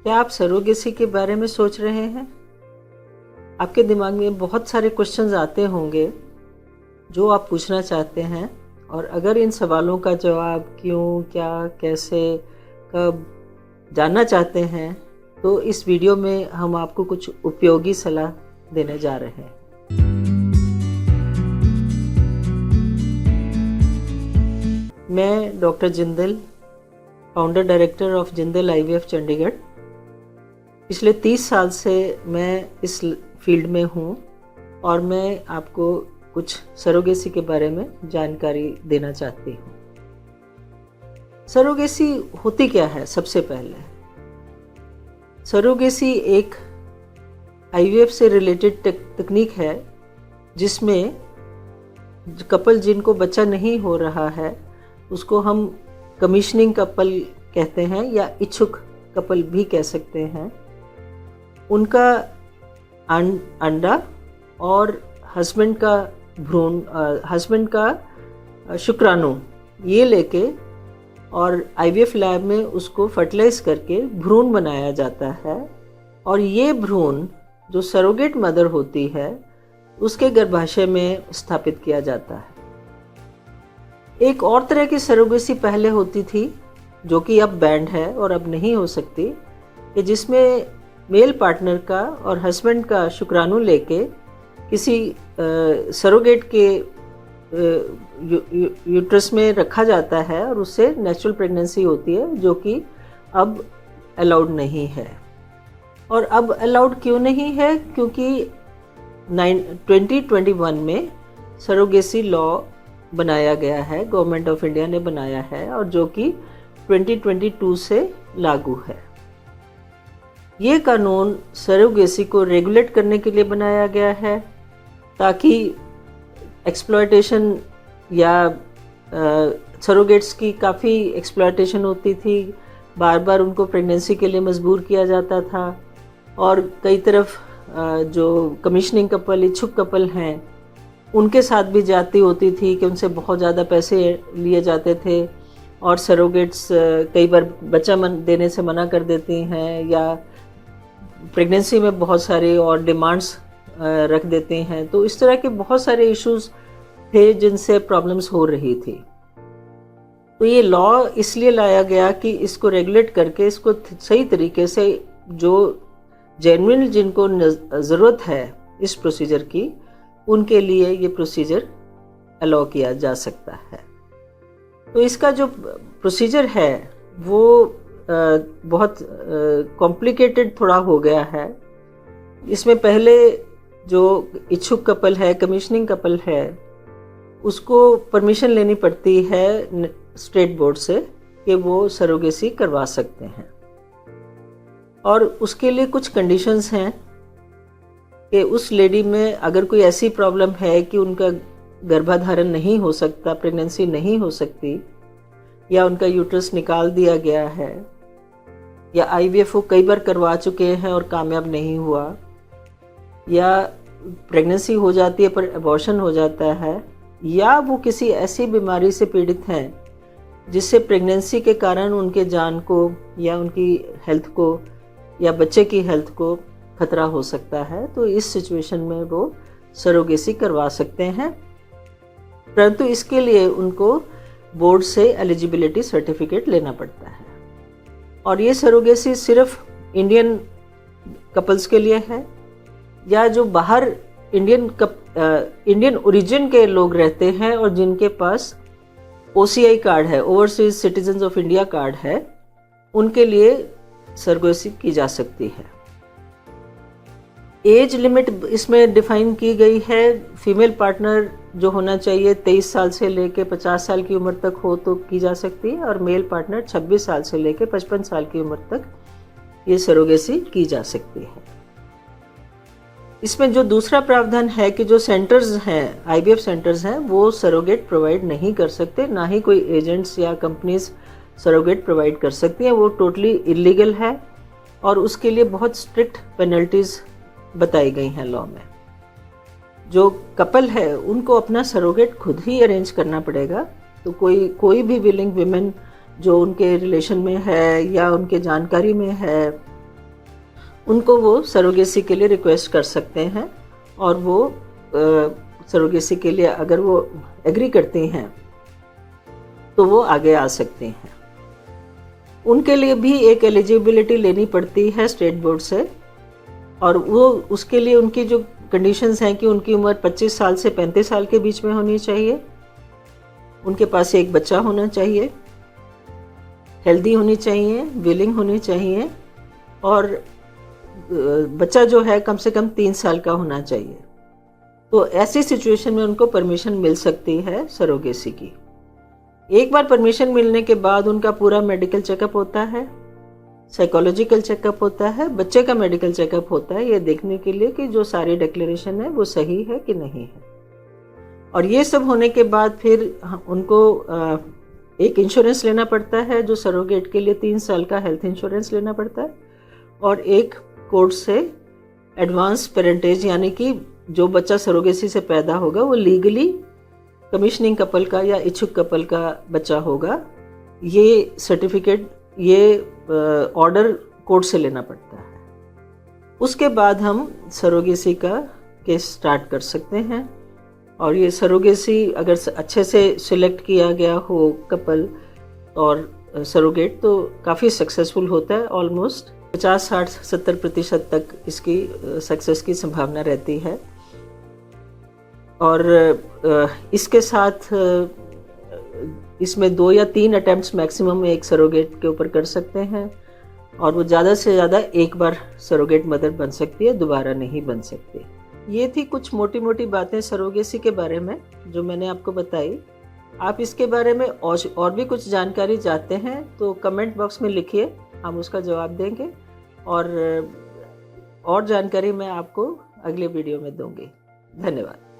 क्या आप सरोगेसी के बारे में सोच रहे हैं? आपके दिमाग में बहुत सारे क्वेश्चंस आते होंगे जो आप पूछना चाहते हैं, और अगर इन सवालों का जवाब क्यों, क्या, कैसे, कब जानना चाहते हैं तो इस वीडियो में हम आपको कुछ उपयोगी सलाह देने जा रहे हैं। मैं doctor Jindal, founder director of Jindal IVF Chandigarh. पिछले 30 साल से मैं इस फील्ड में हूँ और मैं आपको कुछ सरोगेसी के बारे में जानकारी देना चाहती हूँ। सरोगेसी होती क्या है? सबसे पहले सरोगेसी एक आईवीएफ से रिलेटेड तकनीक है जिसमें कपल जिनको बच्चा नहीं हो रहा है उसको हम कमीशनिंग कपल कहते हैं या इच्छुक कपल भी कह सकते हैं। उनका अंडा और हस्बैंड का भ्रूण, हस्बैंड का शुक्राणु ये लेके और आईवीएफ लैब में उसको फर्टिलाइज करके भ्रूण बनाया जाता है, और ये भ्रूण जो सरोगेट मदर होती है उसके गर्भाशय में स्थापित किया जाता है। एक और तरह की सरोगेसी पहले होती थी जो कि अब बैंड है और अब नहीं हो सकती, कि जिसमें मेल पार्टनर का और हस्बैंड का शुक्राणु लेके किसी सरोगेट के यूट्रस में रखा जाता है और उससे नेचुरल प्रेगनेंसी होती है, जो कि अब अलाउड नहीं है। और अब अलाउड क्यों नहीं है? क्योंकि 2021 में सरोगेसी लॉ बनाया गया है, गवर्नमेंट ऑफ इंडिया ने बनाया है, और जो कि 2022 से लागू है। ये कानून सरोगेसी को रेगुलेट करने के लिए बनाया गया है ताकि एक्सप्लॉयटेशन या सरोगेट्स की काफ़ी एक्सप्लॉयटेशन होती थी, बार बार उनको प्रेगनेंसी के लिए मजबूर किया जाता था, और कई तरफ जो कमीशनिंग कपल, इच्छुक कपल हैं उनके साथ भी जाती होती थी कि उनसे बहुत ज़्यादा पैसे लिए जाते थे, और सरोगेट्स कई बार बच्चा देने से मना कर देती हैं या प्रेगनेंसी में बहुत सारे और डिमांड्स रख देते हैं। तो इस तरह के बहुत सारे इश्यूज थे जिनसे प्रॉब्लम्स हो रही थी। तो ये लॉ इसलिए लाया गया कि इसको रेगुलेट करके इसको सही तरीके से जो जेन्युइन जिनको ज़रूरत है इस प्रोसीजर की, उनके लिए ये प्रोसीजर अलाउ किया जा सकता है। तो इसका जो प्रोसीजर है वो बहुत कॉम्प्लिकेटेड थोड़ा हो गया है। इसमें पहले जो इच्छुक कपल है, कमीशनिंग कपल है, उसको परमिशन लेनी पड़ती है स्टेट बोर्ड से कि वो सरोगेसी करवा सकते हैं, और उसके लिए कुछ कंडीशंस हैं कि उस लेडी में अगर कोई ऐसी प्रॉब्लम है कि उनका गर्भाधारण नहीं हो सकता, प्रेगनेंसी नहीं हो सकती, या उनका यूट्रस निकाल दिया गया है, या आईवीएफ वो कई बार करवा चुके हैं और कामयाब नहीं हुआ, या प्रेगनेंसी हो जाती है पर अबॉर्शन हो जाता है, या वो किसी ऐसी बीमारी से पीड़ित हैं जिससे प्रेगनेंसी के कारण उनके जान को या उनकी हेल्थ को या बच्चे की हेल्थ को खतरा हो सकता है, तो इस सिचुएशन में वो सरोगेसी करवा सकते हैं। परंतु इसके लिए उनको बोर्ड से एलिजिबिलिटी सर्टिफिकेट लेना पड़ता है, और ये सरोगेसी सिर्फ इंडियन कपल्स के लिए है, या जो बाहर इंडियन ओरिजिन के लोग रहते हैं और जिनके पास ओसीआई कार्ड है, overseas citizens of India card है, उनके लिए सरोगेसी की जा सकती है। एज लिमिट इसमें डिफाइन की गई है। फीमेल पार्टनर जो होना चाहिए 23 साल से लेकर 50 साल की उम्र तक हो तो की जा सकती है, और मेल पार्टनर 26 साल से लेकर 55 साल की उम्र तक ये सरोगेसी की जा सकती है। इसमें जो दूसरा प्रावधान है कि जो सेंटर्स हैं, आईवीएफ सेंटर्स हैं, वो सरोगेट प्रोवाइड नहीं कर सकते, ना ही कोई एजेंट्स या कंपनीज सरोगेट प्रोवाइड कर सकती हैं। वो टोटली इलीगल है, और उसके लिए बहुत स्ट्रिक्ट पेनल्टीज बताई गई हैं लॉ में। जो कपल है उनको अपना सरोगेट खुद ही अरेंज करना पड़ेगा। तो कोई भी विलिंग विमेन जो उनके रिलेशन में है या उनके जानकारी में है उनको वो सरोगेसी के लिए रिक्वेस्ट कर सकते हैं, और वो सरोगेसी के लिए अगर वो एग्री करती हैं तो वो आगे आ सकती हैं। उनके लिए भी एक एलिजिबिलिटी लेनी पड़ती है स्टेट बोर्ड से, और वो उसके लिए उनकी जो कंडीशंस हैं कि उनकी उम्र 25 साल से 35 साल के बीच में होनी चाहिए, उनके पास एक बच्चा होना चाहिए, हेल्दी होनी चाहिए, विलिंग होनी चाहिए, और बच्चा जो है कम से कम 3 साल का होना चाहिए। तो ऐसी सिचुएशन में उनको परमिशन मिल सकती है सरोगेसी की। एक बार परमिशन मिलने के बाद उनका पूरा मेडिकल चेकअप होता है, साइकोलॉजिकल चेकअप होता है, बच्चे का मेडिकल चेकअप होता है, ये देखने के लिए कि जो सारी डिक्लेरेशन है वो सही है कि नहीं है। और ये सब होने के बाद फिर उनको एक इंश्योरेंस लेना पड़ता है, जो सरोगेट के लिए 3 साल का हेल्थ इंश्योरेंस लेना पड़ता है, और एक कोर्ट से एडवांस पेरेंटेज, यानी कि जो बच्चा सरोगेसी से पैदा होगा वो लीगली कमिश्निंग कपल का या इच्छुक कपल का बच्चा होगा, ये सर्टिफिकेट, ये ऑर्डर कोर्ट से लेना पड़ता है। उसके बाद हम सरोगेसी का केस स्टार्ट कर सकते हैं, और ये सरोगेसी अगर अच्छे से सिलेक्ट किया गया हो कपल और सरोगेट तो काफ़ी सक्सेसफुल होता है। ऑलमोस्ट 50, 60, 70% तक इसकी सक्सेस की संभावना रहती है। और इसके साथ इसमें 2 या 3 अटेम्प्ट्स मैक्सिमम एक सरोगेट के ऊपर कर सकते हैं, और वो ज़्यादा से ज़्यादा एक बार सरोगेट मदर बन सकती है, दोबारा नहीं बन सकती। ये थी कुछ मोटी मोटी बातें सरोगेसी के बारे में जो मैंने आपको बताई। आप इसके बारे में और भी कुछ जानकारी चाहते हैं तो कमेंट बॉक्स में लिखिए, हम उसका जवाब देंगे, और जानकारी मैं आपको अगले वीडियो में दूंगी। धन्यवाद।